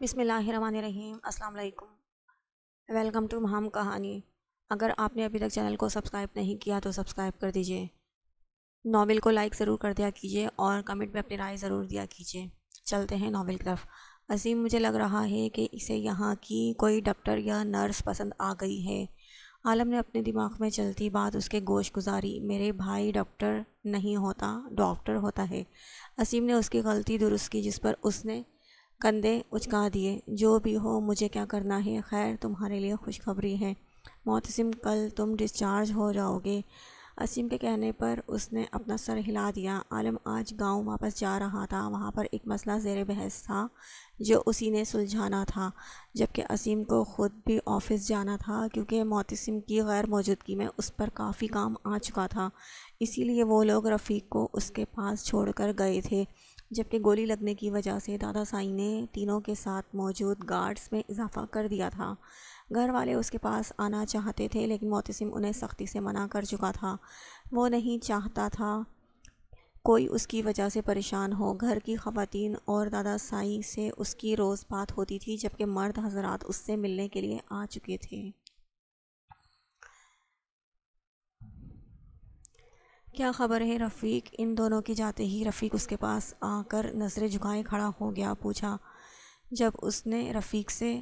بسم اللہ الرحمن الرحیم۔ السلام علیکم، ویلکم ٹو مہام کہانی۔ اگر آپ نے ابھی تک چینل کو سبسکرائب نہیں کیا تو سبسکرائب کر دیجئے، ناول کو لائک ضرور کر دیا کیجئے اور کمنٹ میں اپنی رائے ضرور دیا کیجئے۔ چلتے ہیں ناول کی طرف۔ عظیم، مجھے لگ رہا ہے کہ اسے یہاں کی کوئی ڈاکٹر یا نرس پسند آ گئی ہے۔ عالم نے اپنے دماغ میں چلتی بات اس کے گوش گزاری۔ میرے بھائی ڈاکٹر نہیں ہوتا، ڈاکٹر ہوتا ہے۔ عظیم نے اس کی غلطی درست کی، جس پر اس نے کندھے اچکا دیے۔ جو بھی ہو، مجھے کیا کرنا ہے؟ خیر، تمہارے لیے خوشخبری ہے معتصم، کل تم ڈسچارج ہو جاؤ گے۔ عظیم کے کہنے پر اس نے اپنا سر ہلا دیا۔ عالم آج گاؤں واپس جا رہا تھا۔ وہاں پر ایک مسئلہ زیر بحث تھا جو اسی نے سلجھانا تھا، جبکہ عظیم کو خود بھی آفس جانا تھا، کیونکہ معتصم کی غیر موجودگی میں اس پر کافی کام آ چکا تھا۔ اسی لیے وہ لوگ رفیق کو اس کے پاس چھوڑ کر گئے تھے، جبکہ گولی لگنے کی وجہ سے دادا سائی نے تینوں کے ساتھ موجود گارڈز میں اضافہ کر دیا تھا۔ گھر والے اس کے پاس آنا چاہتے تھے، لیکن معتصم انہیں سختی سے منع کر چکا تھا۔ وہ نہیں چاہتا تھا کوئی اس کی وجہ سے پریشان ہو۔ گھر کی خواتین اور دادا سائی سے اس کی روز بات ہوتی تھی، جبکہ مرد حضرات اس سے ملنے کے لیے آ چکے تھے۔ کیا خبر ہے رفیق؟ ان دونوں کے جاتے ہی رفیق اس کے پاس آ کر نظریں جھکائے کھڑا ہو گیا۔ پوچھا جب اس نے رفیق سے،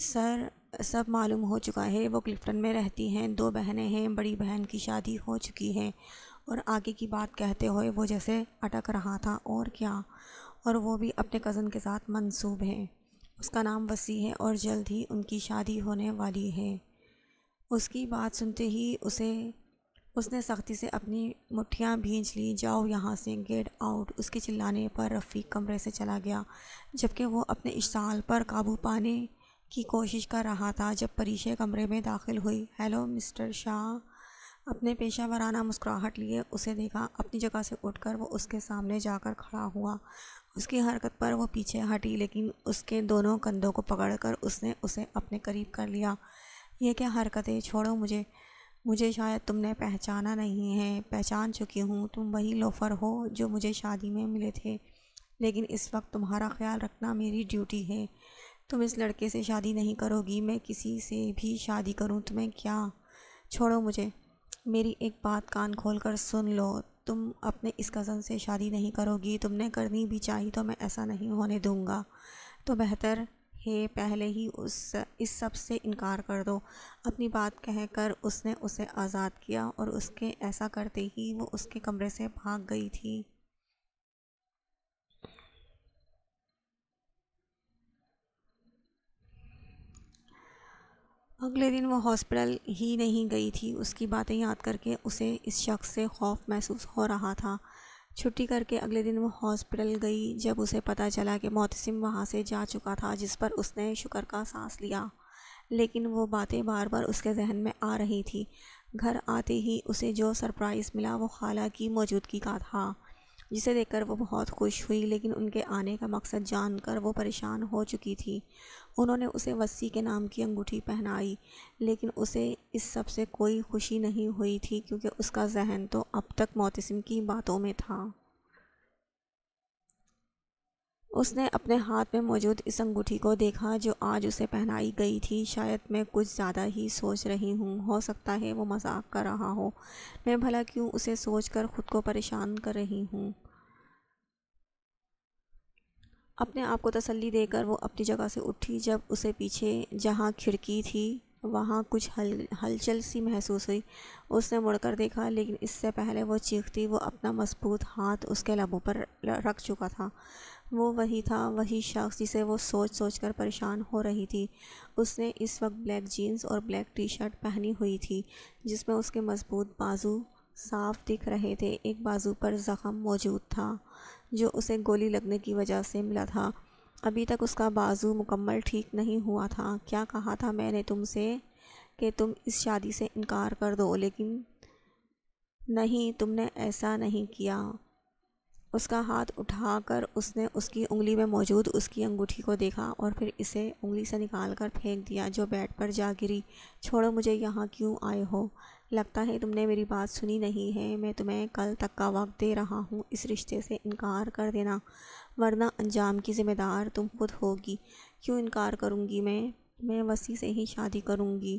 سر سب معلوم ہو چکا ہے، وہ کلفٹن میں رہتی ہیں، 2 بہنیں ہیں، بڑی بہن کی شادی ہو چکی ہے۔ اور آگے کی بات کہتے ہوئے وہ جیسے اٹک رہا تھا۔ اور کیا؟ اور وہ بھی اپنے کزن کے ساتھ منسوب ہے۔ اس کا نام وسیع ہے اور جلد ہی ان کی شادی ہونے والی ہے۔ اس کی بات سنتے ہی اس نے سختی سے اپنی مٹھیاں بھینچ لی۔ جاؤ یہاں سے، گیٹ آؤٹ! اس کے چلانے پر رفیق کمرے سے چلا گیا، جبکہ وہ اپنے اشتعال پر قابو پانے کی کوشش کر رہا تھا جب پریشے کمرے میں داخل ہوئی۔ ہیلو مسٹر شاہ! اپنے پیشہ ورانہ مسکراہٹ لیے اسے دیکھا۔ اپنی جگہ سے اٹھ کر وہ اس کے سامنے جا کر کھڑا ہوا۔ اس کی حرکت پر وہ پیچھے ہٹی، لیکن اس کے دونوں کندھوں کو پکڑ کر اس نے اسے اپنے قریب کر لیا۔ یہ کیا حرکت ہے؟ چھوڑو مجھے شاید تم نے پہچانا نہیں ہے۔ پہچان چکی ہوں، تم وہی لوفر ہو جو مجھے شادی میں ملے تھے، لیکن اس وقت تمہارا خیال رکھنا میری ڈیوٹی ہے۔ تم اس لڑکے سے شادی نہیں کرو گی، میں کسی سے بھی شادی کروں تمہیں کیا؟ چھوڑو مجھے۔ میری ایک بات کان کھول کر سن لو، تم اپنے اس کزن سے شادی نہیں کرو گی۔ تم نے کرنی بھی چاہی تو میں ایسا نہیں ہونے دوں گا۔ تو بہتر ہے پہلے ہی اس سب سے انکار کر دو۔ اپنی بات کہہ کر اس نے اسے آزاد کیا اور اس کے ایسا کرتے ہی وہ اس کے کمرے سے بھاگ گئی تھی۔ اگلے دن وہ ہاسپٹل ہی نہیں گئی تھی۔ اس کی باتیں یاد کر کے اسے اس شخص سے خوف محسوس ہو رہا تھا۔ چھٹی کر کے اگلے دن وہ ہاسپٹل گئی، جب اسے پتہ چلا کہ معتصم وہاں سے جا چکا تھا، جس پر اس نے شکر کا سانس لیا، لیکن وہ باتیں بار بار اس کے ذہن میں آ رہی تھی۔ گھر آتے ہی اسے جو سرپرائز ملا وہ خالہ کی موجودگی کا تھا، جسے دیکھ کر وہ بہت خوش ہوئی، لیکن ان کے آنے کا مقصد جان کر وہ پریشان ہو چکی تھی۔ انہوں نے اسے وسیع کے نام کی انگوٹھی پہنائی، لیکن اسے اس سب سے کوئی خوشی نہیں ہوئی تھی، کیونکہ اس کا ذہن تو اب تک معتصم کی باتوں میں تھا۔ اس نے اپنے ہاتھ میں موجود اس انگوٹھی کو دیکھا جو آج اسے پہنائی گئی تھی۔ شاید میں کچھ زیادہ ہی سوچ رہی ہوں، ہو سکتا ہے وہ مذاق کر رہا ہو، میں بھلا کیوں اسے سوچ کر خود کو پریشان کر رہی ہوں۔ اپنے آپ کو تسلی دے کر وہ اپنی جگہ سے اٹھی۔ جب اسے پیچھے جہاں کھڑکی تھی وہاں کچھ ہلچل سی محسوس ہوئی۔ اس نے مڑ کر دیکھا، لیکن اس سے پہلے وہ چیختی وہ اپنا مضبوط ہاتھ اس کے لبوں پر رکھ چکا تھا۔ وہ وہی تھا، وہی شخص جسے وہ سوچ سوچ کر پریشان ہو رہی تھی۔ اس نے اس وقت بلیک جینز اور بلیک ٹی شرٹ پہنی ہوئی تھی، جس میں اس کے مضبوط بازو صاف دکھ رہے تھے۔ ایک بازو پر زخم موجود تھا جو اسے گولی لگنے کی وجہ سے ملا تھا۔ ابھی تک اس کا بازو مکمل ٹھیک نہیں ہوا تھا۔ کیا کہا تھا میں نے تم سے کہ تم اس شادی سے انکار کر دو، لیکن نہیں، تم نے ایسا نہیں کیا۔ اس کا ہاتھ اٹھا کر اس نے اس کی انگلی میں موجود اس کی انگوٹھی کو دیکھا اور پھر اسے انگلی سے نکال کر پھینک دیا، جو بیڈ پر جا گری۔ چھوڑو مجھے، یہاں کیوں آئے ہو؟ لگتا ہے تم نے میری بات سنی نہیں ہے۔ میں تمہیں کل تک کا وقت دے رہا ہوں، اس رشتے سے انکار کر دینا۔ ورنہ انجام کی ذمہ دار تم خود ہوگی۔ کیوں انکار کروں گی میں وسیع سے ہی شادی کروں گی۔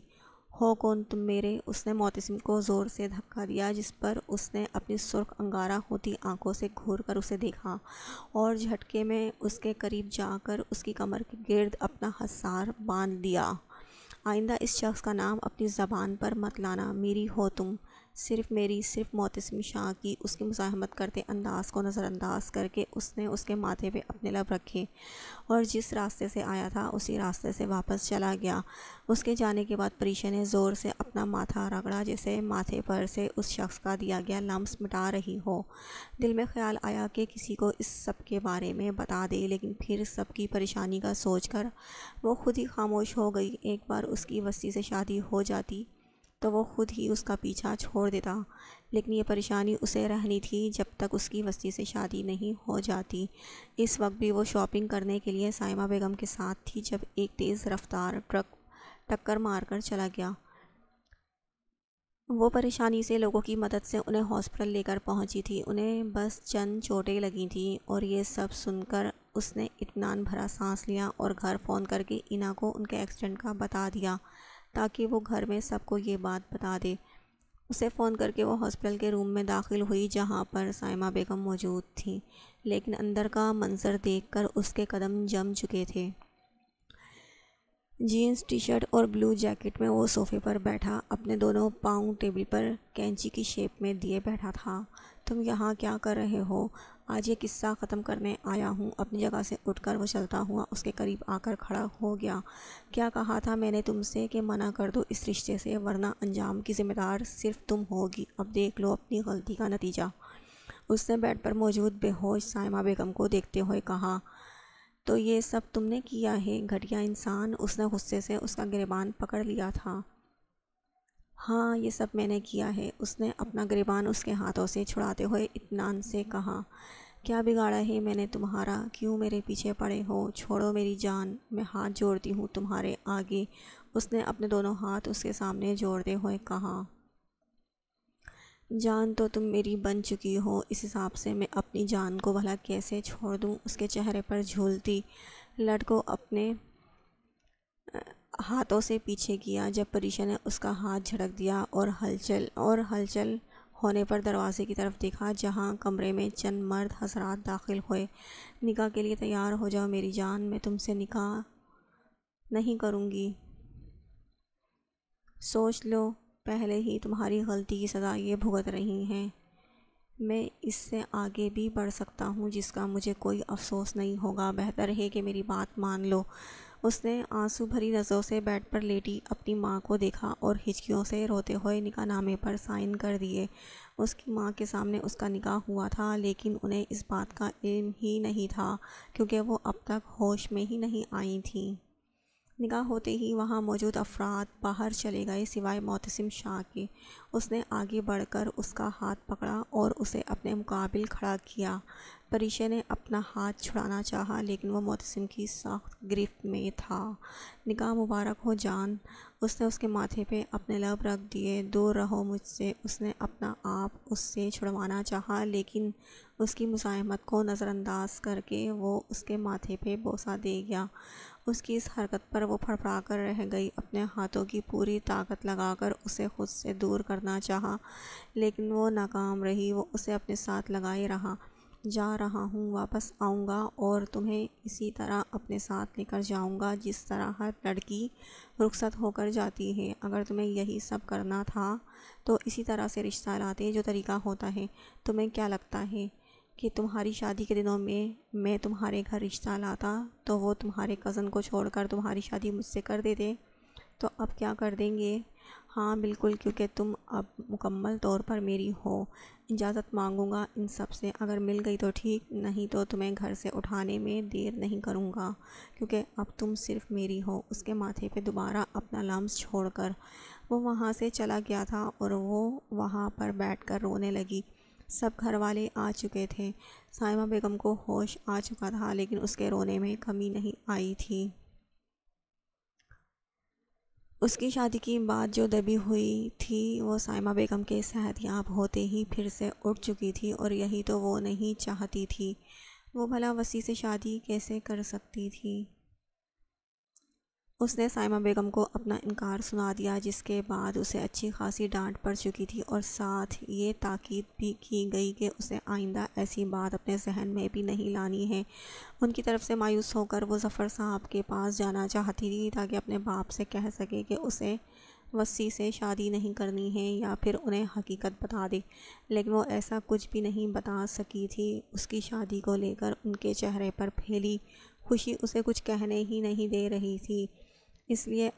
ہو کون تم میرے؟ اس نے معتصم کو زور سے دھکا دیا، جس پر اس نے اپنی سرخ انگارہ ہوتی آنکھوں سے گھور کر اسے دیکھا اور جھٹکے میں اس کے قریب جا کر اس کی کمر کے گرد اپنا حصار باندھ دیا۔ آئندہ اس شخص کا نام اپنی زبان پر مت لانا۔ میری ہو تم، صرف میری۔ صرف معتصم شاہ کی اس کی مزاحمت کرتے انداز کو نظر انداز کر کے اس نے اس کے ماتھے پہ اپنے لب رکھے اور جس راستے سے آیا تھا اسی راستے سے واپس چلا گیا۔ اس کے جانے کے بعد پریشا نے زور سے اپنا ماتھا رگڑا، جیسے ماتھے پر سے اس شخص کا دیا گیا لمس مٹا رہی ہو۔ دل میں خیال آیا کہ کسی کو اس سب کے بارے میں بتا دے، لیکن پھر سب کی پریشانی کا سوچ کر وہ خود ہی خاموش ہو گئی۔ ایک بار اس کی وسیع سے شادی ہو جاتی تو وہ خود ہی اس کا پیچھا چھوڑ دیتا، لیکن یہ پریشانی اسے رہنی تھی جب تک اس کی وسیع سے شادی نہیں ہو جاتی۔ اس وقت بھی وہ شاپنگ کرنے کے لیے سائمہ بیگم کے ساتھ تھی جب ایک تیز رفتار ٹرک ٹکر مار کر چلا گیا۔ وہ پریشانی سے لوگوں کی مدد سے انہیں ہاسپٹل لے کر پہنچی تھی۔ انہیں بس چند چوٹیں لگی تھیں اور یہ سب سن کر اس نے اطمینان بھرا سانس لیا اور گھر فون کر کے اینا کو ان کے ایکسیڈنٹ کا بتا دیا تاکہ وہ گھر میں سب کو یہ بات بتا دے۔ اسے فون کر کے وہ ہاسپٹل کے روم میں داخل ہوئی جہاں پر سائمہ بیگم موجود تھیں، لیکن اندر کا منظر دیکھ کر اس کے قدم جم چکے تھے۔ جینز ٹی شرٹ اور بلو جیکٹ میں وہ صوفے پر بیٹھا اپنے دونوں پاؤں ٹیبل پر کینچی کی شیپ میں دیے بیٹھا تھا۔ تم یہاں کیا کر رہے ہو؟ آج یہ قصہ ختم کرنے آیا ہوں۔ اپنی جگہ سے اٹھ کر وہ چلتا ہوا اس کے قریب آ کر کھڑا ہو گیا۔ کیا کہا تھا میں نے تم سے کہ منع کر دو اس رشتے سے، ورنہ انجام کی ذمہ دار صرف تم ہوگی۔ اب دیکھ لو اپنی غلطی کا نتیجہ۔ اس نے بیڈ پر موجود بے ہوش سائمہ بیگم کو دیکھتے ہوئے کہا۔ تو یہ سب تم نے کیا ہے، گھٹیا انسان؟ اس نے غصے سے اس کا گریبان پکڑ لیا تھا۔ ہاں، یہ سب میں نے کیا ہے، اس نے اپنا گریبان اس کے ہاتھوں سے چھڑاتے ہوئے اطمینان سے کہا۔ کیا بگاڑا ہے میں نے تمہارا؟ کیوں میرے پیچھے پڑے ہو؟ چھوڑو میری جان، میں ہاتھ جوڑتی ہوں تمہارے آگے۔ اس نے اپنے دونوں ہاتھ اس کے سامنے جوڑتے ہوئے کہا۔ جان تو تم میری بن چکی ہو، اس حساب سے میں اپنی جان کو بھلا کیسے چھوڑ دوں؟ اس کے چہرے پر جھولتی لٹ کو اپنے ہاتھوں سے پیچھے کیا جب پریشا نے اس کا ہاتھ جھٹک دیا اور ہلچل ہونے پر دروازے کی طرف دیکھا جہاں کمرے میں چند مرد حضرات داخل ہوئے۔ نکاح کے لیے تیار ہو جاؤ میری جان، میں تم سے نکاح نہیں کروں گی۔ سوچ لو، پہلے ہی تمہاری غلطی کی سزا یہ بھگت رہی ہیں۔ میں اس سے آگے بھی بڑھ سکتا ہوں جس کا مجھے کوئی افسوس نہیں ہوگا۔ بہتر ہے کہ میری بات مان لو۔ اس نے آنسو بھری نظروں سے بیڈ پر لیٹی اپنی ماں کو دیکھا اور ہچکیوں سے روتے ہوئے نکاح نامے پر سائن کر دیے۔ اس کی ماں کے سامنے اس کا نکاح ہوا تھا، لیکن انہیں اس بات کا علم ہی نہیں تھا کیونکہ وہ اب تک ہوش میں ہی نہیں آئی تھیں۔ نکاح ہوتے ہی وہاں موجود افراد باہر چلے گئے سوائے معتصم شاہ کے۔ اس نے آگے بڑھ کر اس کا ہاتھ پکڑا اور اسے اپنے مقابل کھڑا کیا۔ پریشا نے اپنا ہاتھ چھڑانا چاہا لیکن وہ معتصم کی سخت گرفت میں تھا۔ نکاح مبارک ہو جان، اس نے اس کے ماتھے پہ اپنے لب رکھ دیے۔ دور رہو مجھ سے، اس نے اپنا آپ اس سے چھڑوانا چاہا لیکن اس کی مزاحمت کو نظر انداز کر کے وہ اس کے ماتھے پہ بوسہ دے گیا۔ اس کی اس حرکت پر وہ پھڑپھڑا کر رہ گئی۔ اپنے ہاتھوں کی پوری طاقت لگا کر اسے خود سے دور کرنا چاہا لیکن وہ ناکام رہی۔ وہ اسے اپنے ساتھ لگائے رہا۔ جا رہا ہوں، واپس آؤں گا اور تمہیں اسی طرح اپنے ساتھ لے کر جاؤں گا جس طرح ہر لڑکی رخصت ہو کر جاتی ہے۔ اگر تمہیں یہی سب کرنا تھا تو اسی طرح سے رشتہ لاتے جو طریقہ ہوتا ہے۔ تمہیں کیا لگتا ہے کہ تمہاری شادی کے دنوں میں تمہارے گھر رشتہ لاتا تو وہ تمہارے کزن کو چھوڑ کر تمہاری شادی مجھ سے کر دیتے؟ تو اب کیا کر دیں گے؟ ہاں بالکل، کیونکہ تم اب مکمل طور پر میری ہو۔ اجازت مانگوں گا ان سب سے، اگر مل گئی تو ٹھیک، نہیں تو تمہیں گھر سے اٹھانے میں دیر نہیں کروں گا کیونکہ اب تم صرف میری ہو۔ اس کے ماتھے پہ دوبارہ اپنا لمس چھوڑ کر وہ وہاں سے چلا گیا تھا اور وہ وہاں پر بیٹھ کر رونے لگی۔ سب گھر والے آ چکے تھے۔ سائمہ بیگم کو ہوش آ چکا تھا لیکن اس کے رونے میں کمی نہیں آئی تھی۔ اس کی شادی کی بات جو دبی ہوئی تھی وہ سائمہ بیگم کے صحت یاب ہوتے ہی پھر سے اٹھ چکی تھی اور یہی تو وہ نہیں چاہتی تھی۔ وہ بھلا وسیع سے شادی کیسے کر سکتی تھی؟ اس نے سائمہ بیگم کو اپنا انکار سنا دیا، جس کے بعد اسے اچھی خاصی ڈانٹ پڑ چکی تھی اور ساتھ یہ تاکید بھی کی گئی کہ اسے آئندہ ایسی بات اپنے ذہن میں بھی نہیں لانی ہے۔ ان کی طرف سے مایوس ہو کر وہ ظفر صاحب کے پاس جانا چاہتی تھی تاکہ اپنے باپ سے کہہ سکے کہ اسے وسیع سے شادی نہیں کرنی ہے یا پھر انہیں حقیقت بتا دے، لیکن وہ ایسا کچھ بھی نہیں بتا سکی تھی۔ اس کی شادی کو لے کر ان کے چہرے پر پھیلی خوشی اسے کچھ کہنے ہی نہیں دے رہی تھی، اس لیے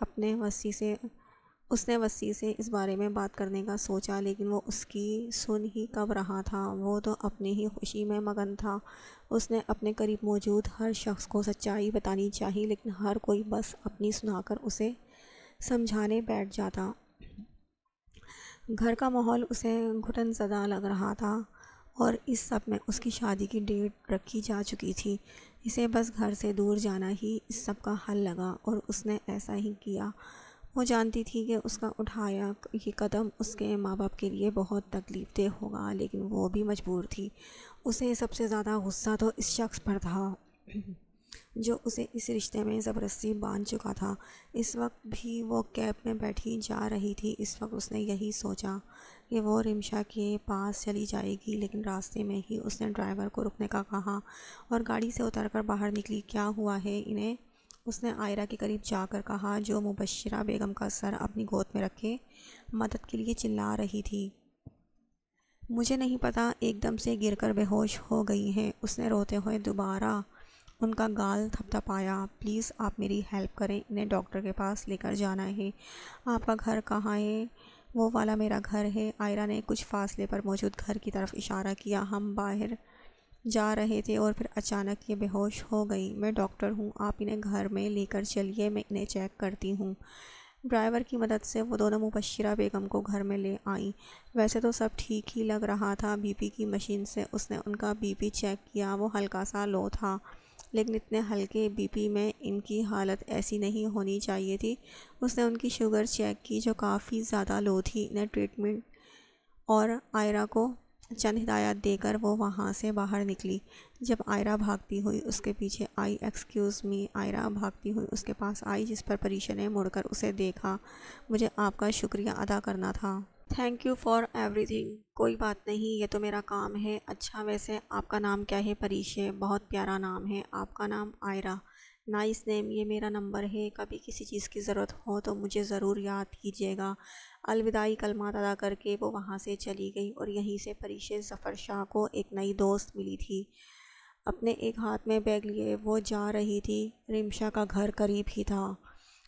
اس نے وسیع سے اس بارے میں بات کرنے کا سوچا، لیکن وہ اس کی سن ہی کب رہا تھا۔ وہ تو اپنی ہی خوشی میں مگن تھا۔ اس نے اپنے قریب موجود ہر شخص کو سچائی بتانی چاہی، لیکن ہر کوئی بس اپنی سنا کر اسے سمجھانے بیٹھ جاتا۔ گھر کا ماحول اسے گھٹن زدہ لگ رہا تھا اور اس سب میں اس کی شادی کی ڈیٹ رکھی جا چکی تھی۔ اسے بس گھر سے دور جانا ہی اس سب کا حل لگا اور اس نے ایسا ہی کیا۔ وہ جانتی تھی کہ اس کا اٹھایا یہ قدم اس کے ماں باپ کے لیے بہت تکلیف دہ ہوگا، لیکن وہ بھی مجبور تھی۔ اسے سب سے زیادہ غصہ تو اس شخص پر تھا جو اسے اس رشتے میں زبردستی باندھ چکا تھا۔ اس وقت بھی وہ کیب میں بیٹھی جا رہی تھی۔ اس وقت اس نے یہی سوچا کہ وہ رمشا کے پاس چلی جائے گی، لیکن راستے میں ہی اس نے ڈرائیور کو رکنے کا کہا اور گاڑی سے اتر کر باہر نکلی۔ کیا ہوا ہے انہیں؟ اس نے عائرہ کے قریب جا کر کہا، جو مبشرہ بیگم کا سر اپنی گود میں رکھے مدد کے لیے چلا رہی تھی۔ مجھے نہیں پتا، ایک دم سے گر کر بے ہوش ہو گئی ہیں۔ اس نے روتے ہوئے دوبارہ ان کا گال تھپ تھپایا۔ پلیز آپ میری ہیلپ کریں، انہیں ڈاکٹر کے پاس لے کر جانا ہے۔ آپ کا گھر کہاں ہے؟ وہ والا میرا گھر ہے۔ عائرہ نے کچھ فاصلے پر موجود گھر کی طرف اشارہ کیا۔ ہم باہر جا رہے تھے اور پھر اچانک یہ بے ہوش ہو گئی۔ میں ڈاکٹر ہوں، آپ انہیں گھر میں لے کر چلیے، میں انہیں چیک کرتی ہوں۔ ڈرائیور کی مدد سے وہ دونوں مبشرہ بیگم کو گھر میں لے آئیں۔ ویسے تو سب ٹھیک ہی لگ رہا تھا۔ بی پی کی مشین سے اس نے ان کا بی پی چیک کیا، وہ ہلکا سا لو تھا، لیکن اتنے ہلکے بی پی میں ان کی حالت ایسی نہیں ہونی چاہیے تھی۔ اس نے ان کی شوگر چیک کی جو کافی زیادہ لو تھی۔ انہیں ٹریٹمنٹ اور عائرہ کو چند ہدایات دے کر وہ وہاں سے باہر نکلی۔ جب عائرہ بھاگتی ہوئی اس کے پیچھے آئی، ایکسکیوز می، عائرہ بھاگتی ہوئی اس کے پاس آئی، جس پر پریشا نے مڑ کر اسے دیکھا۔ مجھے آپ کا شکریہ ادا کرنا تھا۔ Thank you for every thing. کوئی بات نہیں، یہ تو میرا کام ہے۔ اچھا ویسے آپ کا نام کیا ہے؟ پریشے، بہت پیارا نام ہے۔ آپ کا نام؟ عائرہ، نائس نیم۔ یہ میرا نمبر ہے، کبھی کسی چیز کی ضرورت ہو تو مجھے ضرور یاد کیجیے گا۔ الوداعی کلمات ادا کر کے وہ وہاں سے چلی گئی اور یہیں سے پریشے ظفر شاہ کو ایک نئی دوست ملی تھی۔ اپنے ایک ہاتھ میں بیگ لیے وہ جا رہی تھی۔ رمشا کا گھر قریب ہی تھا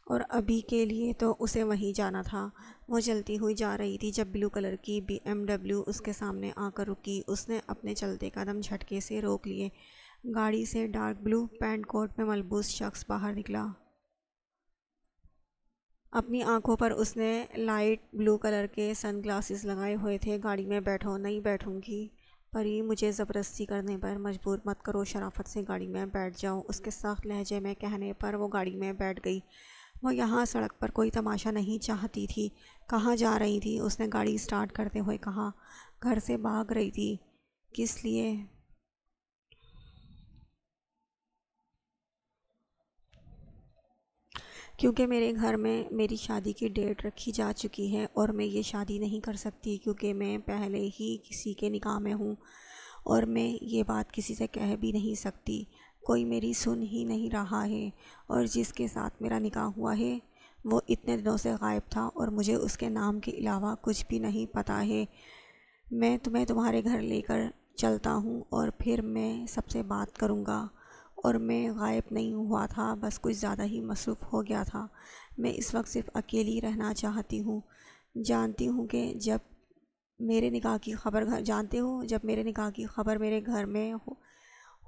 اور ابھی کے لیے تو اسے وہیں جانا تھا۔ وہ چلتی ہوئی جا رہی تھی جب بلو کلر کی BMW اس کے سامنے آ کر رکی۔ اس نے اپنے چلتے قدم جھٹکے سے روک لیے۔ گاڑی سے ڈارک بلو پینٹ کوٹ میں ملبوس شخص باہر نکلا۔ اپنی آنکھوں پر اس نے لائٹ بلو کلر کے سن گلاسز لگائے ہوئے تھے۔ گاڑی میں بیٹھو۔ نہیں بیٹھوں گی پری، مجھے زبردستی کرنے پر مجبور مت کرو، شرافت سے گاڑی میں بیٹھ جاؤ۔ اس کے سخت لہجے میں کہنے پر وہ گاڑی میں بیٹھ گئی۔ وہ یہاں سڑک پر کوئی تماشا نہیں چاہتی تھی۔ کہاں جا رہی تھی؟ اس نے گاڑی سٹارٹ کرتے ہوئے کہا۔ گھر سے بھاگ رہی تھی۔ کس لیے؟ کیونکہ میرے گھر میں میری شادی کی ڈیٹ رکھی جا چکی ہے اور میں یہ شادی نہیں کر سکتی کیونکہ میں پہلے ہی کسی کے نکاح میں ہوں اور میں یہ بات کسی سے کہہ بھی نہیں سکتی۔ کوئی میری سن ہی نہیں رہا ہے اور جس کے ساتھ میرا نکاح ہوا ہے وہ اتنے دنوں سے غائب تھا اور مجھے اس کے نام کے علاوہ کچھ بھی نہیں پتہ ہے۔ میں تمہیں تمہارے گھر لے کر چلتا ہوں اور پھر میں سب سے بات کروں گا۔ اور میں غائب نہیں ہوا تھا، بس کچھ زیادہ ہی مصروف ہو گیا تھا۔ میں اس وقت صرف اکیلی رہنا چاہتی ہوں۔ جانتی ہوں کہ جب میرے نکاح کی خبر میرے گھر میں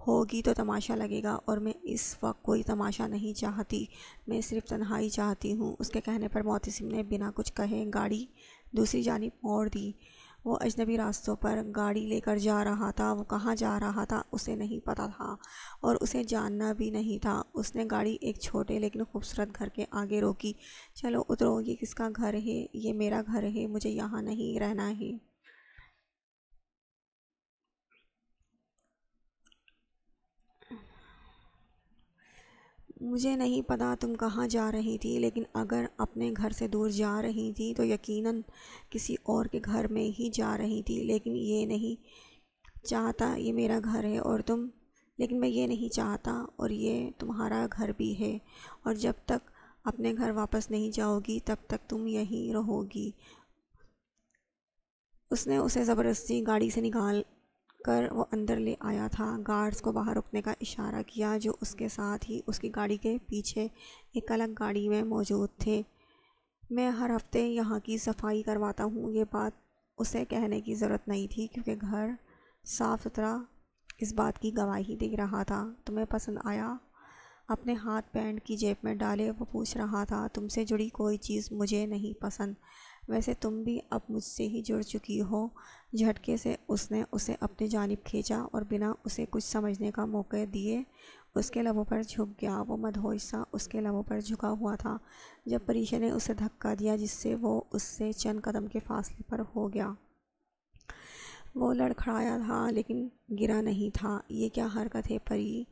ہوگی تو تماشا لگے گا اور میں اس وقت کوئی تماشا نہیں چاہتی، میں صرف تنہائی چاہتی ہوں۔ اس کے کہنے پر معتصم نے بنا کچھ کہے گاڑی دوسری جانب موڑ دی۔ وہ اجنبی راستوں پر گاڑی لے کر جا رہا تھا۔ وہ کہاں جا رہا تھا اسے نہیں پتہ تھا اور اسے جاننا بھی نہیں تھا۔ اس نے گاڑی ایک چھوٹے لیکن خوبصورت گھر کے آگے روکی۔ چلو اترو، یہ کس کا گھر ہے؟ یہ میرا گھر ہے، مجھے یہاں نہیں رہنا ہے۔ مجھے نہیں پتا تم کہاں جا رہی تھی، لیکن اگر اپنے گھر سے دور جا رہی تھی تو یقیناً کسی اور کے گھر میں ہی جا رہی تھی، لیکن یہ نہیں چاہتا یہ میرا گھر ہے اور تم لیکن میں یہ نہیں چاہتا اور یہ تمہارا گھر بھی ہے، اور جب تک اپنے گھر واپس نہیں جاؤ گی تب تک تم یہیں رہو گی۔ اس نے اسے زبردستی گاڑی سے نکال کر وہ اندر لے آیا تھا۔ گارڈز کو باہر رکنے کا اشارہ کیا جو اس کے ساتھ ہی اس کی گاڑی کے پیچھے ایک الگ گاڑی میں موجود تھے۔ میں ہر ہفتے یہاں کی صفائی کرواتا ہوں۔ یہ بات اسے کہنے کی ضرورت نہیں تھی کیونکہ گھر صاف ستھرا اس بات کی گواہی دے رہا تھا۔ تمہیں پسند آیا؟ اپنے ہاتھ پینٹ کی جیب میں ڈالے وہ پوچھ رہا تھا۔ تم سے جڑی کوئی چیز مجھے نہیں پسند، ویسے تم بھی اب مجھ سے ہی جڑ چکی ہو۔ جھٹکے سے اس نے اسے اپنی جانب کھینچا اور بنا اسے کچھ سمجھنے کا موقع دیے اس کے لبوں پر جھک گیا۔ وہ مدہوش سا اس کے لبوں پر جھکا ہوا تھا جب پریشا نے اسے دھکا دیا جس سے وہ اس سے چند قدم کے فاصلے پر ہو گیا۔ وہ لڑکھڑایا تھا لیکن گرا نہیں تھا۔ یہ کیا حرکت ہے پری؟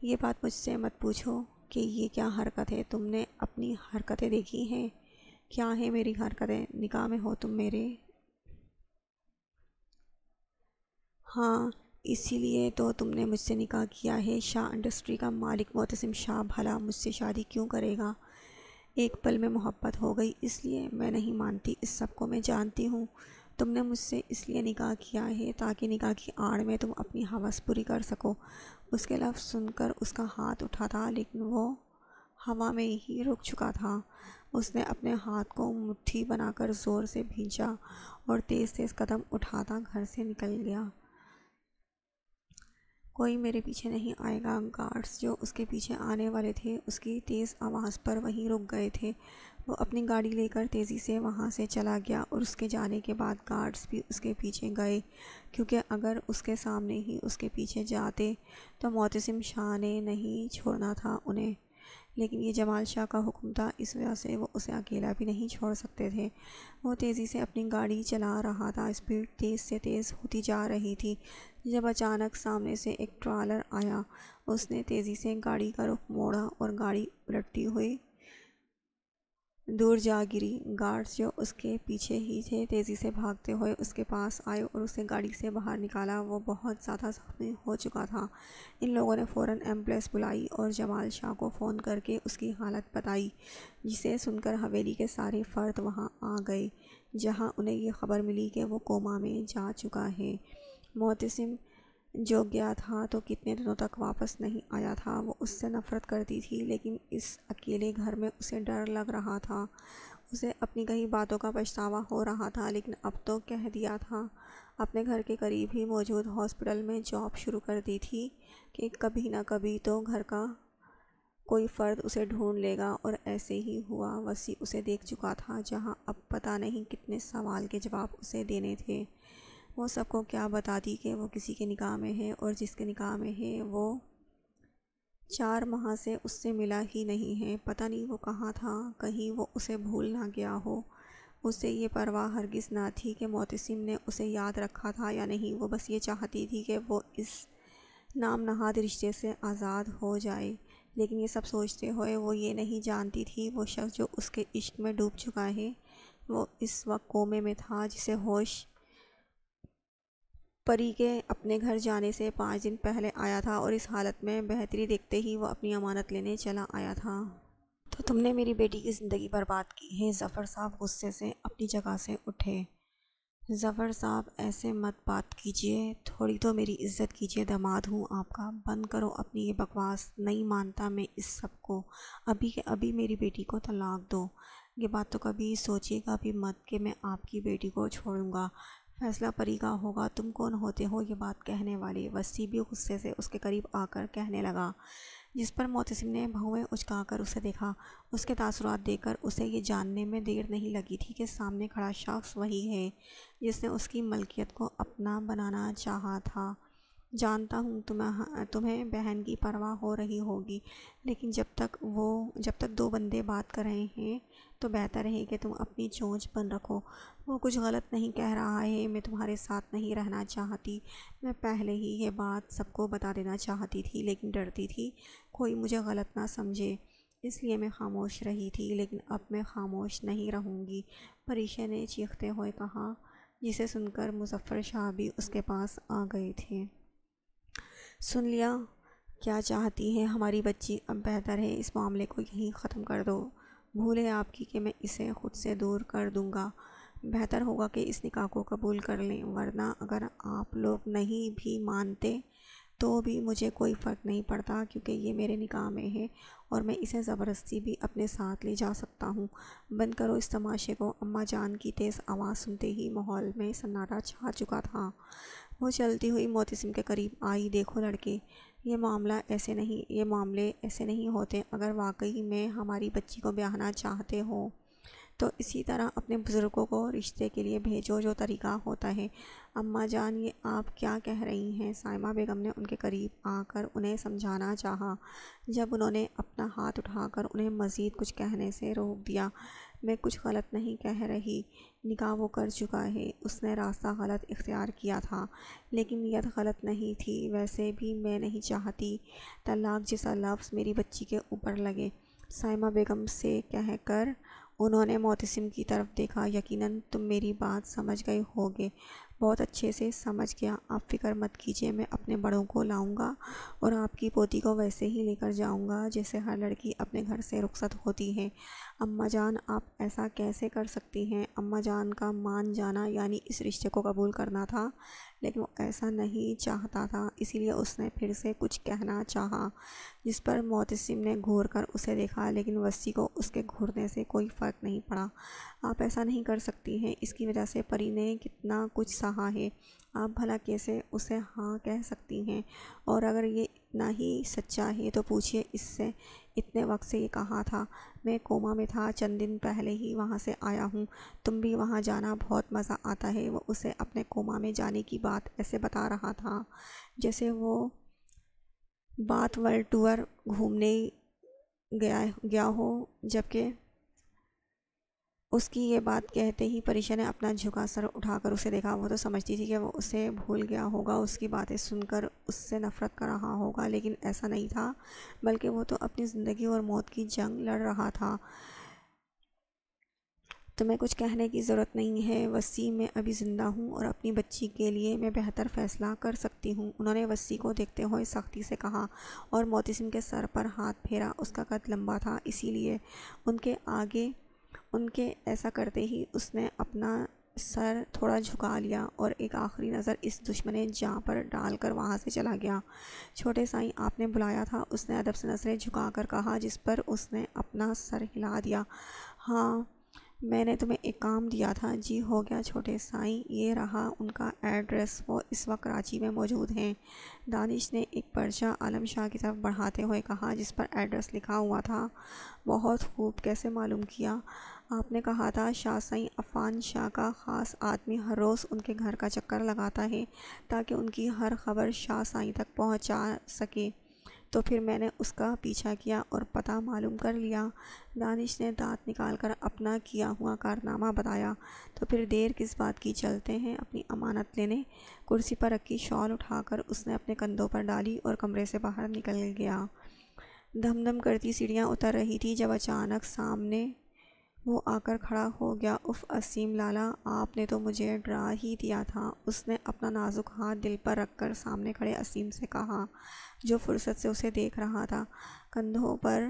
یہ بات مجھ سے مت پوچھو کہ یہ کیا حرکت ہے۔ تم نے اپنی حرکتیں دیکھی ہیں؟ کیا ہیں میری حرکتیں؟ نکاح میں ہو تم میرے؟ ہاں، اسی لیے تو تم نے مجھ سے نکاح کیا ہے۔ شاہ انڈسٹری کا مالک معتصم شاہ بھلا مجھ سے شادی کیوں کرے گا؟ ایک پل میں محبت ہو گئی، اس لیے میں نہیں مانتی، اس سب کو میں جانتی ہوں۔ تم نے مجھ سے اس لیے نکاح کیا ہے تاکہ نکاح کی آڑ میں تم اپنی ہوس پوری کر سکو۔ اس کے لفظ سن کر اس کا ہاتھ اٹھا تھا لیکن وہ ہوا میں ہی رک چکا تھا۔ اس نے اپنے ہاتھ کو مٹھی بنا کر زور سے بھینچا اور تیز تیز قدم اٹھاتا گھر سے نکل گیا۔ کوئی میرے پیچھے نہیں آئے گا۔ گارڈز جو اس کے پیچھے آنے والے تھے اس کی تیز آواز پر وہیں رک گئے تھے۔ وہ اپنی گاڑی لے کر تیزی سے وہاں سے چلا گیا اور اس کے جانے کے بعد گارڈز بھی اس کے پیچھے گئے کیونکہ اگر اس کے سامنے ہی اس کے پیچھے جاتے تو معتصم شاہ نے نہیں چھوڑنا تھا انہیں، لیکن یہ جمال شاہ کا حکم تھا، اس وجہ سے وہ اسے اکیلا بھی نہیں چھوڑ سکتے تھے۔ وہ تیزی سے اپنی گاڑی چلا رہا تھا، اسپیڈ تیز سے تیز ہوتی جا رہی تھی جب اچانک سامنے سے ایک ٹرالر آیا۔ اس نے تیزی سے گاڑی کا رخ موڑا اور گاڑی الٹتی ہوئی دور جا گری۔ گارڈز جو اس کے پیچھے ہی تھے تیزی سے بھاگتے ہوئے اس کے پاس آئے اور اسے گاڑی سے باہر نکالا۔ وہ بہت زیادہ زخمی ہو چکا تھا۔ ان لوگوں نے فوراً ایمبولینس بلائی اور جمال شاہ کو فون کر کے اس کی حالت بتائی، جسے سن کر حویلی کے سارے فرد وہاں آ گئے جہاں انہیں یہ خبر ملی کہ وہ کوما میں جا چکا ہے۔ معتصم جو گیا تھا تو کتنے دنوں تک واپس نہیں آیا تھا۔ وہ اس سے نفرت کرتی تھی لیکن اس اکیلے گھر میں اسے ڈر لگ رہا تھا۔ اسے اپنی کئی باتوں کا پچھتاوا ہو رہا تھا لیکن اب تو کہہ دیا تھا۔ اپنے گھر کے قریب ہی موجود ہاسپٹل میں جاب شروع کر دی تھی کہ کبھی نہ کبھی تو گھر کا کوئی فرد اسے ڈھونڈ لے گا، اور ایسے ہی ہوا۔ وسیع اسے دیکھ چکا تھا جہاں اب پتہ نہیں کتنے سوال کے جواب اسے دینے تھے۔ وہ سب کو کیا بتاتی کہ وہ کسی کے نکاح میں ہے، اور جس کے نکاح میں ہے وہ 4 ماہ سے اس سے ملا ہی نہیں ہے۔ پتہ نہیں وہ کہاں تھا، کہیں وہ اسے بھول نہ گیا ہو۔ اسے یہ پرواہ ہرگز نہ تھی کہ معتصم نے اسے یاد رکھا تھا یا نہیں۔ وہ بس یہ چاہتی تھی کہ وہ اس نام نہاد رشتے سے آزاد ہو جائے، لیکن یہ سب سوچتے ہوئے وہ یہ نہیں جانتی تھی وہ شخص جو اس کے عشق میں ڈوب چکا ہے وہ اس وقت کومے میں تھا، جسے ہوش پری کے اپنے گھر جانے سے 5 دن پہلے آیا تھا، اور اس حالت میں بہتری دیکھتے ہی وہ اپنی امانت لینے چلا آیا تھا۔ تو تم نے میری بیٹی کی زندگی برباد کی ہے۔ ظفر صاحب غصے سے اپنی جگہ سے اٹھے۔ ظفر صاحب ایسے مت بات کیجیے، تھوڑی تو میری عزت کیجیے، داماد ہوں آپ کا۔ بند کرو اپنی یہ بکواس، نہیں مانتا میں اس سب کو۔ ابھی کے ابھی میری بیٹی کو طلاق دو۔ یہ بات تو کبھی سوچیے گا بھی مت کہ میں آپ کی بیٹی کو چھوڑوں گا۔ فیصلہ پری کا ہوگا، تم کون ہوتے ہو یہ بات کہنے والے؟ وسیع بھی غصے سے اس کے قریب آ کر کہنے لگا، جس پر معتصم نے بھویں اچکا کر اسے دیکھا۔ اس کے تاثرات دیکھ کر اسے یہ جاننے میں دیر نہیں لگی تھی کہ سامنے کھڑا شخص وہی ہے جس نے اس کی ملکیت کو اپنا بنانا چاہا تھا۔ جانتا ہوں تمہیں بہن کی پرواہ ہو رہی ہوگی، لیکن جب تک دو بندے بات کر رہے ہیں تو بہتر ہے کہ تم اپنی چونچ بند رکھو۔ وہ کچھ غلط نہیں کہہ رہا ہے، میں تمہارے ساتھ نہیں رہنا چاہتی۔ میں پہلے ہی یہ بات سب کو بتا دینا چاہتی تھی، لیکن ڈرتی تھی کوئی مجھے غلط نہ سمجھے، اس لیے میں خاموش رہی تھی، لیکن اب میں خاموش نہیں رہوں گی، پریشا نے چیختے ہوئے کہا، جسے سن کر مظفر شاہ بھی اس کے پاس آ گئے تھے۔ سن لیا کیا چاہتی ہے ہماری بچی؟ اب بہتر ہے اس معاملے کو یہیں ختم کر دو۔ بھول ہے آپ کی کہ میں اسے خود سے دور کر دوں گا۔ بہتر ہوگا کہ اس نکاح کو قبول کر لیں، ورنہ اگر آپ لوگ نہیں بھی مانتے تو بھی مجھے کوئی فرق نہیں پڑتا، کیونکہ یہ میرے نکاح میں ہے اور میں اسے زبردستی بھی اپنے ساتھ لے جا سکتا ہوں۔ بند کرو اس تماشے کو۔ اماں جان کی تیز آواز سنتے ہی ماحول میں سناٹا چھا چکا تھا۔ وہ چلتی ہوئی معتصم کے قریب آئی۔ دیکھو لڑکے، یہ معاملے ایسے نہیں ہوتے۔ اگر واقعی میں ہماری بچی کو بیاہنا چاہتے ہو تو اسی طرح اپنے بزرگوں کو رشتے کے لیے بھیجو، جو طریقہ ہوتا ہے۔ اماں جان، یہ آپ کیا کہہ رہی ہیں؟ سائمہ بیگم نے ان کے قریب آ کر انہیں سمجھانا چاہا، جب انہوں نے اپنا ہاتھ اٹھا کر انہیں مزید کچھ کہنے سے روک دیا۔ میں کچھ غلط نہیں کہہ رہی، نکاح وہ کر چکا ہے، اس نے راستہ غلط اختیار کیا تھا، لیکن نیت غلط نہیں تھی۔ ویسے بھی میں نہیں چاہتی طلاق جیسا لفظ میری بچی کے اوپر لگے۔ سائمہ بیگم سے کہہ کر انہوں نے معتصم کی طرف دیکھا۔ یقیناً تم میری بات سمجھ گئے ہوگے۔ بہت اچھے سے سمجھ گیا۔ آپ فکر مت کیجیے، میں اپنے بڑوں کو لاؤں گا اور آپ کی پوتی کو ویسے ہی لے کر جاؤں گا جیسے ہر لڑکی اپنے گھر سے رخصت ہوتی ہے۔ اماں جان، آپ ایسا کیسے کر سکتی ہیں؟ اماں جان کا مان جانا یعنی اس رشتے کو قبول کرنا تھا، لیکن وہ ایسا نہیں چاہتا تھا، اسی لیے اس نے پھر سے کچھ کہنا چاہا، جس پر معتصم نے گھور کر اسے دیکھا، لیکن وصی کو اس کے گھورنے سے کوئی فرق نہیں پڑا۔ آپ ایسا نہیں کر سکتی ہیں، اس کی وجہ سے پری نے کتنا کچھ سہا ہے، آپ بھلا کیسے اسے ہاں کہہ سکتی ہیں؟ اور اگر یہ اتنا ہی سچا ہے تو پوچھئے اس سے اتنے وقت سے یہ کہاں تھا؟ میں کوما میں تھا، چند دن پہلے ہی وہاں سے آیا ہوں۔ تم بھی وہاں جانا بہت مزہ آتا ہے۔ وہ اسے اپنے کوما میں جانے کی بات ایسے بتا رہا تھا جیسے وہ بات ورلڈ ٹور گھومنے گیا ہو، جبکہ اس کی یہ بات کہتے ہی پریشا نے اپنا جھکا سر اٹھا کر اسے دیکھا۔ وہ تو سمجھتی تھی کہ وہ اسے بھول گیا ہوگا، اس کی باتیں سن کر اس سے نفرت کر رہا ہوگا، لیکن ایسا نہیں تھا، بلکہ وہ تو اپنی زندگی اور موت کی جنگ لڑ رہا تھا۔ تمہیں کچھ کہنے کی ضرورت نہیں ہے وصی، میں ابھی زندہ ہوں اور اپنی بچی کے لیے میں بہتر فیصلہ کر سکتی ہوں، انہوں نے وصی کو دیکھتے ہوئے سختی سے کہا، اور معتصم کے سر پر ہاتھ پھیرا۔ اس کا قد لمبا تھا، اسی لیے ان کے ایسا کرتے ہی اس نے اپنا سر تھوڑا جھکا لیا اور ایک آخری نظر اس دشمن جاں پر ڈال کر وہاں سے چلا گیا۔ چھوٹے سائیں، آپ نے بلایا تھا؟ اس نے ادب سے نظریں جھکا کر کہا، جس پر اس نے اپنا سر ہلا دیا۔ ہاں، میں نے تمہیں ایک کام دیا تھا۔ جی ہو گیا چھوٹے سائیں، یہ رہا ان کا ایڈریس، وہ اس وقت کراچی میں موجود ہیں۔ دانش نے ایک پرچہ عالم شاہ کی طرف بڑھاتے ہوئے کہا، جس پر ایڈریس لکھا ہوا تھا۔ بہت خوب، کیسے معلوم کیا؟ آپ نے کہا تھا شاہ سائیں عفان شاہ کا خاص آدمی ہر روز ان کے گھر کا چکر لگاتا ہے تاکہ ان کی ہر خبر شاہ سائیں تک پہنچا سکے، تو پھر میں نے اس کا پیچھا کیا اور پتہ معلوم کر لیا۔ دانش نے دانت نکال کر اپنا کیا ہوا کارنامہ بتایا۔ تو پھر دیر کس بات کی، چلتے ہیں اپنی امانت لینے۔ کرسی پر رکھی شال اٹھا کر اس نے اپنے کندھوں پر ڈالی اور کمرے سے باہر نکل گیا۔ دھم دھم کرتی سیڑھیاں اتر رہی تھی جب اچانک سامنے وہ آ کر کھڑا ہو گیا۔ اف عصیم لالا، آپ نے تو مجھے ڈرا ہی دیا تھا، اس نے اپنا نازک ہاتھ دل پر رکھ کر سامنے کھڑے عصیم سے کہا، جو فرصت سے اسے دیکھ رہا تھا۔ کندھوں پر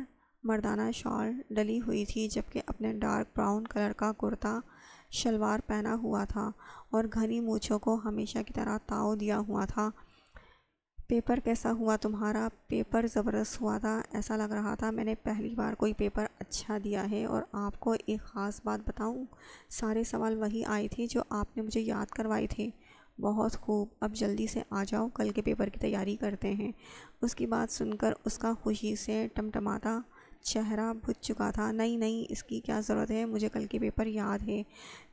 مردانہ شال ڈلی ہوئی تھی، جبکہ اپنے ڈارک براؤن کلر کا کرتا شلوار پہنا ہوا تھا اور گھنی مونچھوں کو ہمیشہ کی طرح تاؤ دیا ہوا تھا۔ پیپر کیسا ہوا تمہارا؟ پیپر زبردست ہوا تھا، ایسا لگ رہا تھا میں نے پہلی بار کوئی پیپر اچھا دیا ہے۔ اور آپ کو ایک خاص بات بتاؤں، سارے سوال وہی آئے تھے جو آپ نے مجھے یاد کروائے تھے۔ بہت خوب، اب جلدی سے آ جاؤ، کل کے پیپر کی تیاری کرتے ہیں۔ اس کی بات سن کر اس کا خوشی سے ٹمٹماتا چہرہ بجھ چکا تھا۔ نہیں، اس کی کیا ضرورت ہے، مجھے کل کے پیپر یاد ہے۔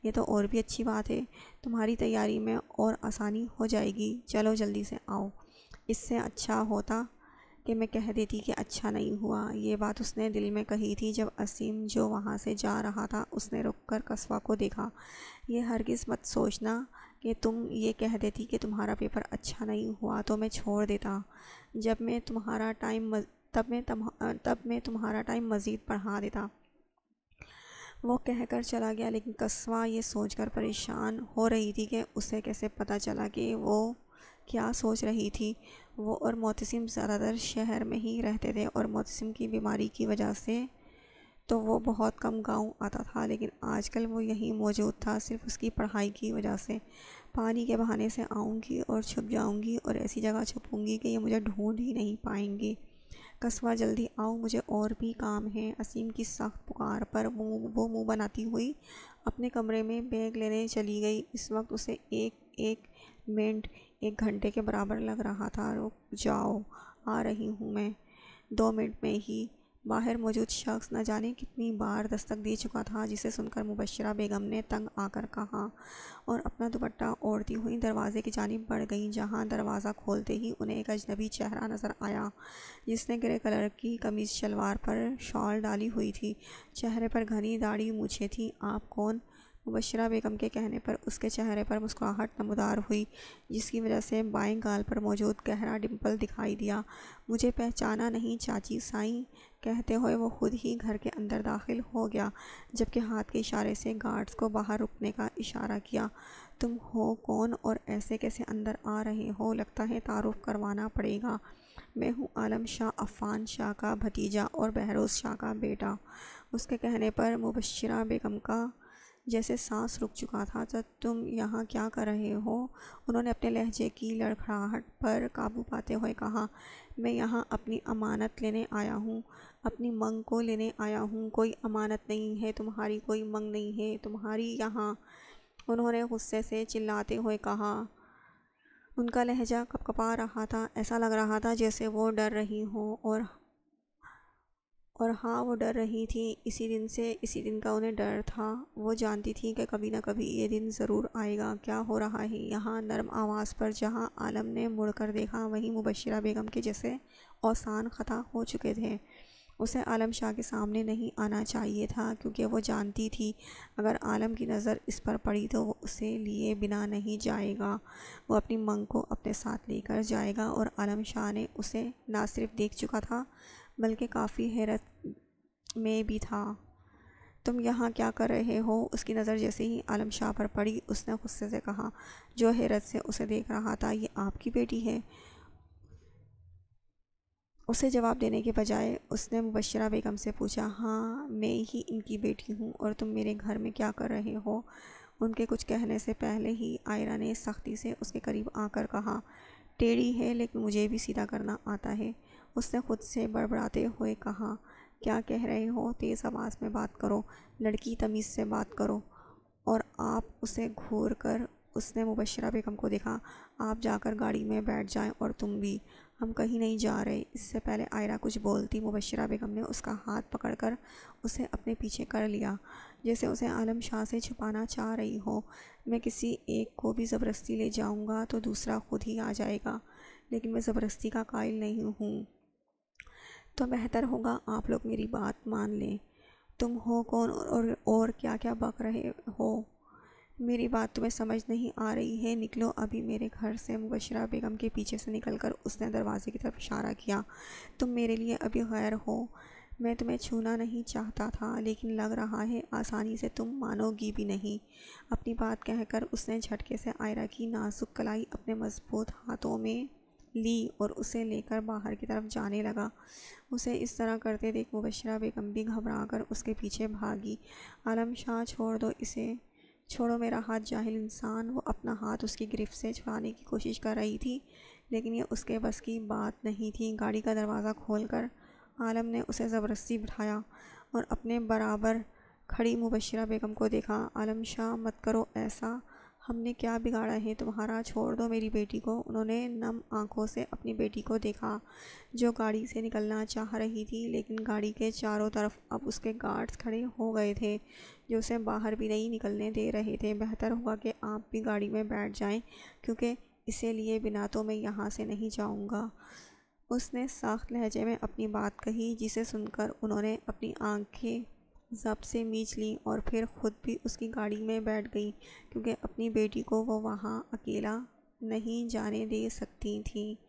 یہ تو اور بھی اچھی بات ہے، تمہاری تیاری میں اور آسانی ہو جائے گی۔ چلو جلدی سے آؤ۔ اس سے اچھا ہوتا کہ میں کہہ دیتی کہ اچھا نہیں ہوا۔ یہ بات اس نے دل میں کہی تھی جب عصیم جو وہاں سے جا رہا تھا اس نے رک کر قصوہ کو دیکھا۔ یہ ہرگز مت سوچنا کہ تم یہ کہہ دیتی کہ تمہارا پیپر اچھا نہیں ہوا تو میں چھوڑ دیتا، تب میں تمہارا ٹائم مزید بڑھا دیتا۔ وہ کہہ کر چلا گیا، لیکن قصوہ یہ سوچ کر پریشان ہو رہی تھی کہ اسے کیسے پتہ چلا کہ وہ کیا سوچ رہی تھی۔ وہ اور معتصم زیادہ تر شہر میں ہی رہتے تھے اور معتصم کی بیماری کی وجہ سے تو وہ بہت کم گاؤں آتا تھا، لیکن آج کل وہ یہیں موجود تھا صرف اس کی پڑھائی کی وجہ سے۔ پانی کے بہانے سے آؤں گی اور چھپ جاؤں گی اور ایسی جگہ چھپوں گی کہ یہ مجھے ڈھونڈ ہی نہیں پائیں گے۔ قصوہ جلدی آؤ، مجھے اور بھی کام ہے۔ عصیم کی سخت پکار پر وہ منہ بناتی ہوئی اپنے کمرے میں بیگ لینے چلی گئی۔ اس وقت اسے ایک منٹ 1 گھنٹے کے برابر لگ رہا تھا۔ رک جاؤ، آ رہی ہوں میں۔ 2 منٹ میں ہی باہر موجود شخص نہ جانے کتنی بار دستک دے چکا تھا، جسے سن کر مبشرہ بیگم نے تنگ آ کر کہا اور اپنا دوپٹہ اوڑھتی ہوئی دروازے کی جانب بڑھ گئیں، جہاں دروازہ کھولتے ہی انہیں ایک اجنبی چہرہ نظر آیا جس نے گرے کلر کی قمیض شلوار پر شال ڈالی ہوئی تھی۔ چہرے پر گھنی داڑھی مونچھیں تھیں۔ آپ کون؟ مبشرہ بیگم کے کہنے پر اس کے چہرے پر مسکراہٹ نمودار ہوئی، جس کی وجہ سے بائیں گال پر موجود گہرا ڈمپل دکھائی دیا۔ مجھے پہچانا نہیں چاچی سائیں، کہتے ہوئے وہ خود ہی گھر کے اندر داخل ہو گیا، جبکہ ہاتھ کے اشارے سے گارڈز کو باہر رکنے کا اشارہ کیا۔ تم ہو کون اور ایسے کیسے اندر آ رہے ہو؟ لگتا ہے تعارف کروانا پڑے گا۔ میں ہوں عالم شاہ عفان شاہ کا بھتیجا اور بہروز شاہ کا بیٹا۔ اس کے کہنے پر مبشرہ بیگم کا جیسے سانس رک چکا تھا۔ تم یہاں کیا کر رہے ہو؟ انہوں نے اپنے لہجے کی لڑکھڑاہٹ پر قابو پاتے ہوئے کہا۔ میں یہاں اپنی امانت لینے آیا ہوں، اپنی منگ کو لینے آیا ہوں۔ کوئی امانت نہیں ہے تمہاری، کوئی منگ نہیں ہے تمہاری یہاں، انہوں نے غصے سے چلاتے ہوئے کہا۔ ان کا لہجہ کپکپا رہا تھا، ایسا لگ رہا تھا جیسے وہ ڈر رہی ہوں، اور ہاں وہ ڈر رہی تھی اسی دن کا انہیں ڈر تھا۔ وہ جانتی تھی کہ کبھی نہ کبھی یہ دن ضرور آئے گا۔ کیا ہو رہا ہے یہاں؟ نرم آواز پر جہاں عالم نے مڑ کر دیکھا وہیں مبشرہ بیگم کے جیسے اوسان خطا ہو چکے تھے۔ اسے عالم شاہ کے سامنے نہیں آنا چاہیے تھا، کیونکہ وہ جانتی تھی اگر عالم کی نظر اس پر پڑی تو وہ اسے لیے بنا نہیں جائے گا، وہ اپنی منگ کو اپنے ساتھ لے کر جائے گا۔ اور عالم شاہ نے اسے نہ صرف دیکھ چکا تھا بلکہ کافی حیرت میں بھی تھا۔ تم یہاں کیا کر رہے ہو؟ اس کی نظر جیسے ہی عالم شاہ پر پڑی اس نے غصے سے کہا، جو حیرت سے اسے دیکھ رہا تھا۔ یہ آپ کی بیٹی ہے؟ اسے جواب دینے کے بجائے اس نے مبشرہ بیگم سے پوچھا۔ ہاں میں ہی ان کی بیٹی ہوں، اور تم میرے گھر میں کیا کر رہے ہو؟ ان کے کچھ کہنے سے پہلے ہی عائرہ نے سختی سے اس کے قریب آ کر کہا۔ ٹیڑھی ہے لیکن مجھے بھی سیدھا کرنا آتا ہے، اس نے خود سے بڑبڑاتے ہوئے کہا۔ کیا کہہ رہے ہو؟ تیز آواز میں بات کرو، لڑکی تمیز سے بات کرو۔ اور آپ؟ اسے گھور کر اس نے مبشرہ بیگم کو دیکھا۔ آپ جا کر گاڑی میں بیٹھ جائیں، اور تم بھی، ہم کہیں نہیں جا رہے۔ اس سے پہلے عائرہ کچھ بولتی مبشرہ بیگم نے اس کا ہاتھ پکڑ کر اسے اپنے پیچھے کر لیا، جیسے اسے عالم شاہ سے چھپانا چاہ رہی ہو۔ میں کسی ایک کو بھی زبردستی لے جاؤں گا تو دوسرا خود ہی آ جائے گا، لیکن میں زبردستی کا قائل نہیں ہوں، تو بہتر ہوگا آپ لوگ میری بات مان لیں۔ تم ہو کون اور کیا کیا بک رہے ہو؟ میری بات تمہیں سمجھ نہیں آ رہی ہے؟ نکلو ابھی میرے گھر سے۔ مبشرہ بیگم کے پیچھے سے نکل کر اس نے دروازے کی طرف اشارہ کیا۔ تم میرے لیے ابھی غیر ہو، میں تمہیں چھونا نہیں چاہتا تھا، لیکن لگ رہا ہے آسانی سے تم مانو گی بھی نہیں۔ اپنی بات کہہ کر اس نے جھٹکے سے عائرہ کی نازک کلائی اپنے مضبوط ہاتھوں میں لی اور اسے لے کر باہر کی طرف جانے لگا۔ اسے اس طرح کرتے دیکھ مبشرہ بیگم بھی گھبرا کر اس کے پیچھے بھاگی۔ عالم شاہ چھوڑ دو اسے، چھوڑو میرا ہاتھ جاہل انسان۔ وہ اپنا ہاتھ اس کی گرفت سے چھڑانے کی کوشش کر رہی تھی، لیکن یہ اس کے بس کی بات نہیں تھی۔ گاڑی کا دروازہ کھول کر عالم نے اسے زبردستی بٹھایا اور اپنے برابر کھڑی مبشرہ بیگم کو دیکھا۔ عالم شاہ مت کرو ایسا، ہم نے کیا بگاڑا ہے تمہارا؟ چھوڑ دو میری بیٹی کو۔ انہوں نے نم آنکھوں سے اپنی بیٹی کو دیکھا جو گاڑی سے نکلنا چاہ رہی تھی، لیکن گاڑی کے چاروں طرف اب اس کے گارڈز کھڑے ہو گئے تھے جو اسے باہر بھی نہیں نکلنے دے رہے تھے۔ بہتر ہوگا کہ آپ بھی گاڑی میں بیٹھ جائیں، کیونکہ اسی لیے بنا تو میں یہاں سے نہیں جاؤں گا۔ اس نے سخت لہجے میں اپنی بات کہی، جسے سن کر انہوں نے اپنی آنکھیں ضبط سے میچ لیں اور پھر خود بھی اس کی گاڑی میں بیٹھ گئیں، کیونکہ اپنی بیٹی کو وہ وہاں اکیلا نہیں جانے دے سکتی تھیں۔